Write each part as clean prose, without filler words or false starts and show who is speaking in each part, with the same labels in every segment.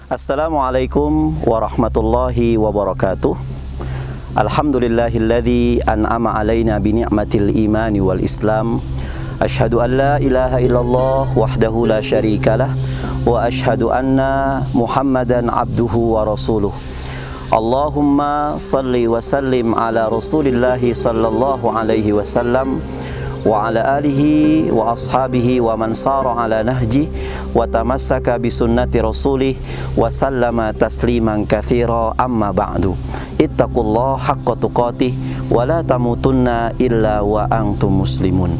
Speaker 1: Assalamualaikum warahmatullahi wabarakatuh. Alhamdulillahilladzi an'ama alaina bi ni'matil imani wal islam. Asyhadu an la ilaha illallah wahdahu la syarikalah wa asyhadu anna Muhammadan abduhu wa rasuluh. Allahumma salli wa sallim ala Rasulillah sallallahu alaihi wasallam wa ala alihi wa ashabihi wa man sara ala nahji wa tamassaka bi sunnati rasulih wa sallama tasliman katsira, amma ba'du. Ittaqullaha haqqa tuqatih wa la tamutunna illa wa antum muslimun.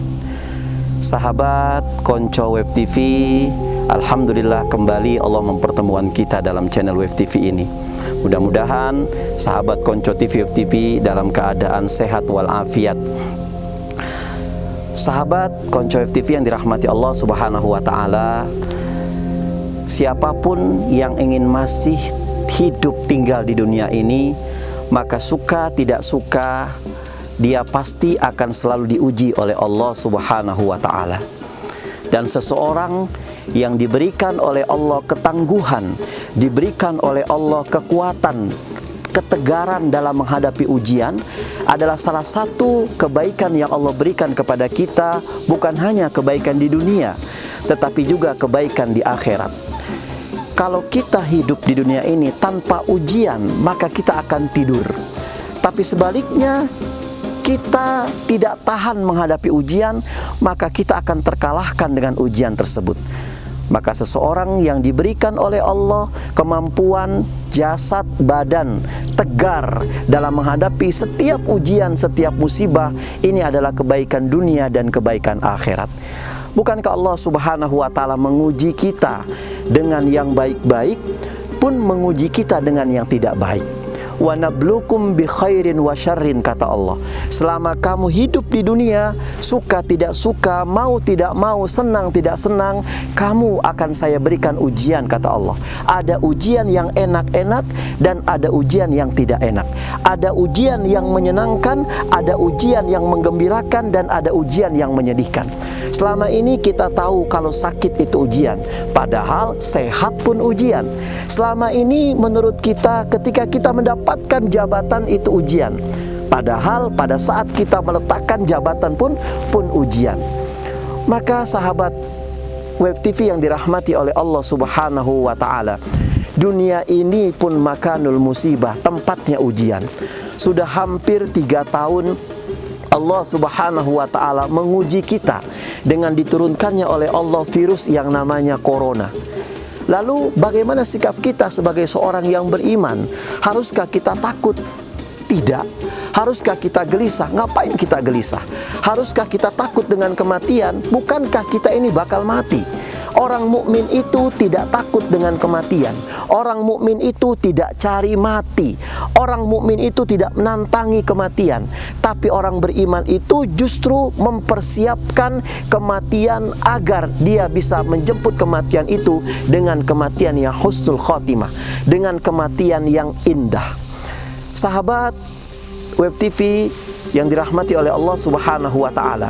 Speaker 1: Sahabat Konco Web TV, alhamdulillah kembali Allah mempertemukan kita dalam channel Web TV ini. Mudah-mudahan sahabat Konco TV Web TV dalam keadaan sehat walafiat. Sahabat Konco FTV yang dirahmati Allah Subhanahu wa Ta'ala, siapapun yang ingin masih hidup tinggal di dunia ini, maka suka tidak suka dia pasti akan selalu diuji oleh Allah Subhanahu wa Ta'ala. Dan seseorang yang diberikan oleh Allah ketangguhan, diberikan oleh Allah kekuatan, ketegaran dalam menghadapi ujian adalah salah satu kebaikan yang Allah berikan kepada kita, bukan hanya kebaikan di dunia tetapi juga kebaikan di akhirat. Kalau kita hidup di dunia ini tanpa ujian, maka kita akan tidur. Tapi sebaliknya, kita tidak tahan menghadapi ujian, maka kita akan terkalahkan dengan ujian tersebut. Maka seseorang yang diberikan oleh Allah kemampuan jasad badan tegar dalam menghadapi setiap ujian, setiap musibah, ini adalah kebaikan dunia dan kebaikan akhirat. Bukankah Allah Subhanahu wa Ta'ala menguji kita dengan yang baik-baik pun menguji kita dengan yang tidak baik? Wa nablukum bi khairin wa syarrin, kata Allah. Selama kamu hidup di dunia, suka tidak suka, mau tidak mau, senang tidak senang, kamu akan saya berikan ujian, kata Allah. Ada ujian yang enak-enak dan ada ujian yang tidak enak. Ada ujian yang menyenangkan, ada ujian yang menggembirakan, dan ada ujian yang menyedihkan. Selama ini kita tahu kalau sakit itu ujian, padahal sehat pun ujian. Selama ini menurut kita ketika kita mendapatkan jabatan itu ujian, padahal pada saat kita meletakkan jabatan pun ujian. Maka sahabat Web TV yang dirahmati oleh Allah Subhanahu wa Ta'ala, dunia ini pun makanul musibah, tempatnya ujian. Sudah hampir 3 tahun Allah Subhanahu wa Ta'ala menguji kita dengan diturunkannya oleh Allah virus yang namanya corona. Lalu bagaimana sikap kita sebagai seorang yang beriman? Haruskah kita takut? Tidak. Haruskah kita gelisah? Ngapain kita gelisah? Haruskah kita takut dengan kematian? Bukankah kita ini bakal mati? Orang mukmin itu tidak takut dengan kematian. Orang mukmin itu tidak cari mati. Orang mukmin itu tidak menantangi kematian. Tapi orang beriman itu justru mempersiapkan kematian agar dia bisa menjemput kematian itu dengan kematian yang husnul khotimah, dengan kematian yang indah. Sahabat Web TV yang dirahmati oleh Allah Subhanahu wa Ta'ala,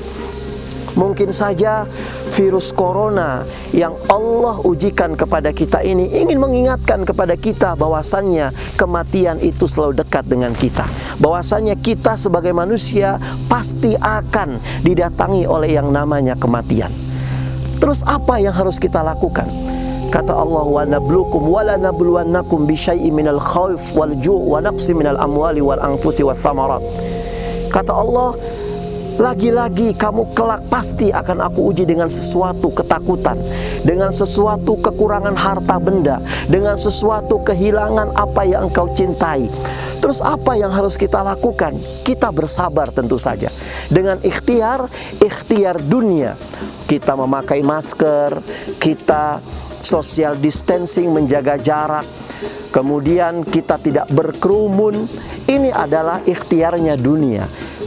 Speaker 1: mungkin saja virus corona yang Allah ujikan kepada kita ini ingin mengingatkan kepada kita bahwasannya kematian itu selalu dekat dengan kita. Bahwasannya kita sebagai manusia pasti akan didatangi oleh yang namanya kematian. Terus apa yang harus kita lakukan? Kata Allah, wa nablukum wa la nabluwannakum bi syai'in minal khauf wal ju' wa naqsi minal amwali wal anfusi wath thamarat. Kata Allah, lagi-lagi kamu kelak pasti akan aku uji dengan sesuatu ketakutan, dengan sesuatu kekurangan harta benda, dengan sesuatu kehilangan apa yang engkau cintai. Terus apa yang harus kita lakukan? Kita bersabar tentu saja. Dengan ikhtiar dunia. Kita memakai masker, kita social distancing, menjaga jarak, kemudian kita tidak berkerumun. Ini adalah ikhtiarnya dunia.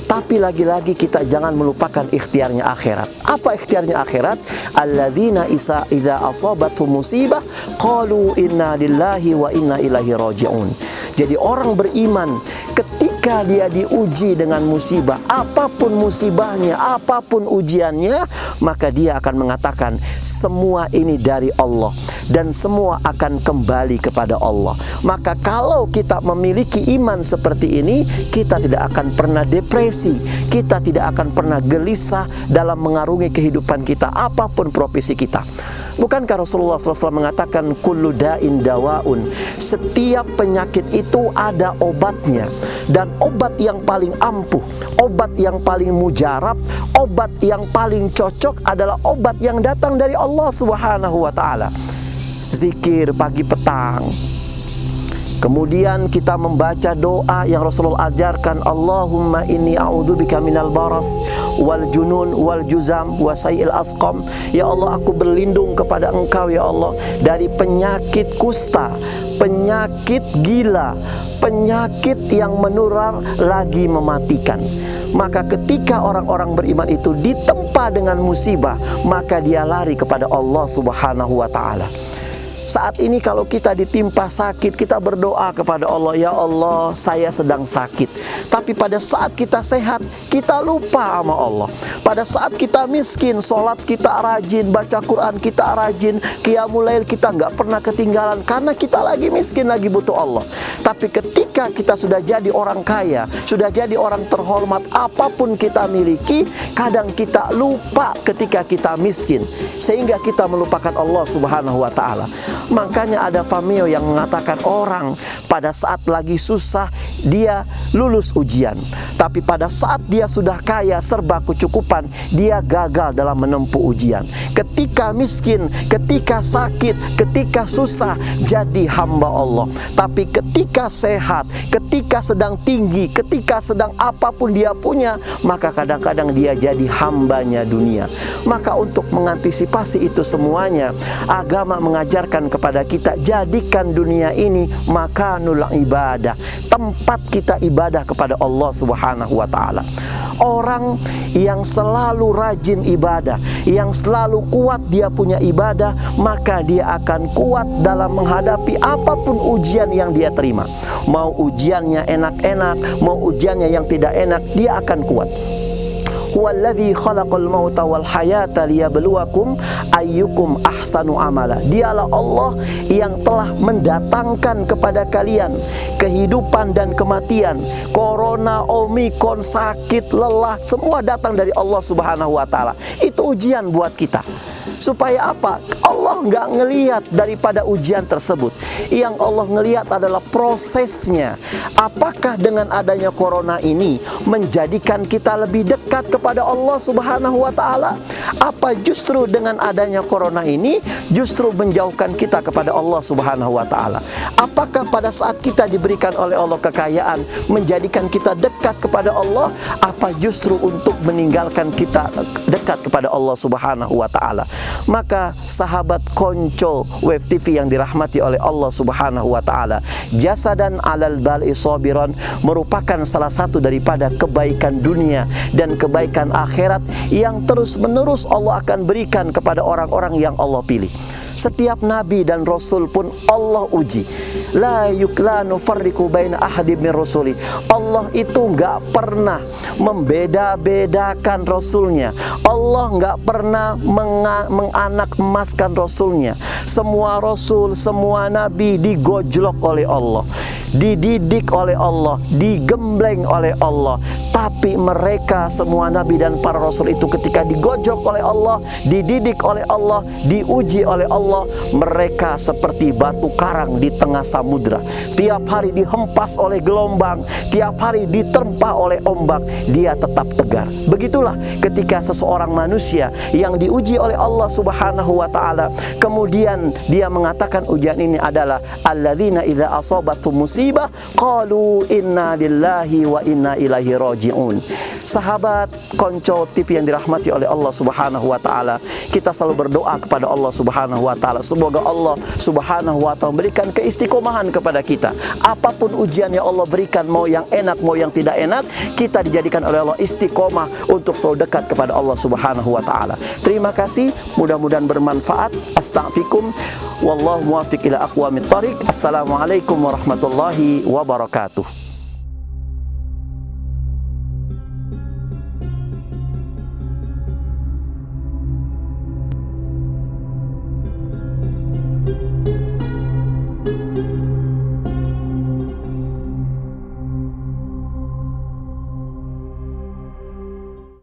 Speaker 1: Tapi lagi-lagi kita jangan melupakan ikhtiarnya akhirat. Apa ikhtiarnya akhirat? Alladzina idza asabatuhum musibah qalu inna lillahi wa inna ilaihi raji'un. Jadi orang beriman ketika ketika dia diuji dengan musibah, apapun musibahnya, apapun ujiannya, maka dia akan mengatakan semua ini dari Allah dan semua akan kembali kepada Allah. Maka kalau kita memiliki iman seperti ini, kita tidak akan pernah depresi, kita tidak akan pernah gelisah dalam mengarungi kehidupan kita, apapun profesi kita. Bukankah Rasulullah SAW mengatakan kullu da'in dawaun, setiap penyakit itu ada obatnya, dan obat yang paling ampuh, obat yang paling mujarab, obat yang paling cocok adalah obat yang datang dari Allah Subhanahu wa ta'ala. Zikir pagi petang, kemudian kita membaca doa yang Rasulullah ajarkan, Allahumma inni a'udzubika minal baras wal junun wal juzam wa sayil asqam. Ya Allah, aku berlindung kepada Engkau ya Allah dari penyakit kusta, penyakit gila, penyakit yang menular lagi mematikan. Maka ketika orang-orang beriman itu ditempa dengan musibah, maka dia lari kepada Allah Subhanahu wa ta'ala. Saat ini kalau kita ditimpa sakit, kita berdoa kepada Allah, ya Allah, saya sedang sakit. Tapi pada saat kita sehat, kita lupa sama Allah. Pada saat kita miskin, sholat kita rajin, baca Quran kita rajin, qiyamul lail kita nggak pernah ketinggalan, karena kita lagi miskin, lagi butuh Allah. Tapi ketika kita sudah jadi orang kaya, sudah jadi orang terhormat, apapun kita miliki, kadang kita lupa ketika kita miskin, sehingga kita melupakan Allah Subhanahu wa ta'ala. Makanya ada Fameo yang mengatakan orang pada saat lagi susah dia lulus ujian, tapi pada saat dia sudah kaya serba kecukupan, dia gagal dalam menempuh ujian. Ketika miskin, ketika sakit, ketika susah jadi hamba Allah. Tapi ketika sehat, ketika sedang tinggi, ketika sedang apapun dia punya, maka kadang-kadang dia jadi hambanya dunia. Maka untuk mengantisipasi itu semuanya, agama mengajarkan kepada kita, jadikan dunia ini makanul ibadah, tempat kita ibadah kepada Allah Subhanahu wa ta'ala. Orang yang selalu rajin ibadah, yang selalu kuat dia punya ibadah, maka dia akan kuat dalam menghadapi apapun ujian yang dia terima. Mau ujiannya enak-enak, mau ujiannya yang tidak enak, dia akan kuat. Huwallazi khalaqal mauta wal hayata liyabluwakum ayyukum ahsanu amala. Dialah Allah yang telah mendatangkan kepada kalian kehidupan dan kematian. Corona, Omikron, sakit, lelah, semua datang dari Allah Subhanahu wa ta'ala. Itu ujian buat kita. Supaya apa? Allah nggak ngelihat daripada ujian tersebut. Yang Allah ngelihat adalah prosesnya. Apakah dengan adanya corona ini menjadikan kita lebih dekat kepada Allah Subhanahu wa ta'ala? Apa justru dengan adanya corona ini justru menjauhkan kita kepada Allah Subhanahu wa ta'ala? Apakah pada saat kita diberikan oleh Allah kekayaan menjadikan kita dekat kepada Allah? Apa justru untuk meninggalkan kita dekat kepada Allah Subhanahu wa ta'ala? Maka sahabat konco Web TV yang dirahmati oleh Allah Subhanahu wa ta'ala, jasadan alal bal'i sabiran merupakan salah satu daripada kebaikan dunia dan kebaikan akhirat yang terus menerus Allah akan berikan kepada orang-orang yang Allah pilih. Setiap nabi dan rasul pun Allah uji. La nufarriqu baina ahadin min rusuli. Allah itu nggak pernah membeda-bedakan rasulnya. Allah nggak pernah menganak emaskan rasulnya. Semua rasul, semua nabi digojlok oleh Allah, dididik oleh Allah, digembleng oleh Allah. Tapi mereka semua nabi dan para rasul itu ketika digojok oleh Allah, dididik oleh Allah, diuji oleh Allah, mereka seperti batu karang di tengah samudra. Tiap hari dihempas oleh gelombang, tiap hari diterpa oleh ombak, dia tetap tegar. Begitulah ketika seseorang manusia yang diuji oleh Allah Subhanahu wa ta'ala, kemudian dia mengatakan ujian ini adalah alladzina idza asabatuhum musibah qalu inna lillahi wa inna ilaihi raji'un. Sahabat konco TV yang dirahmati oleh Allah Subhanahu wa ta'ala, kita selalu berdoa kepada Allah Subhanahu wa ta'ala, semoga Allah Subhanahu wa ta'ala memberikan keistiqomahan kepada kita. Apapun ujian yang Allah berikan, mau yang enak mau yang tidak enak, kita dijadikan oleh Allah istiqomah untuk selalu dekat kepada Allah Subhanahu wa ta'ala. Terima kasih, mudah-mudahan bermanfaat. Astaghfirukum wallahu muwaffiq ila aqwamit thariq. Assalamualaikum warahmatullahi wabarakatuh.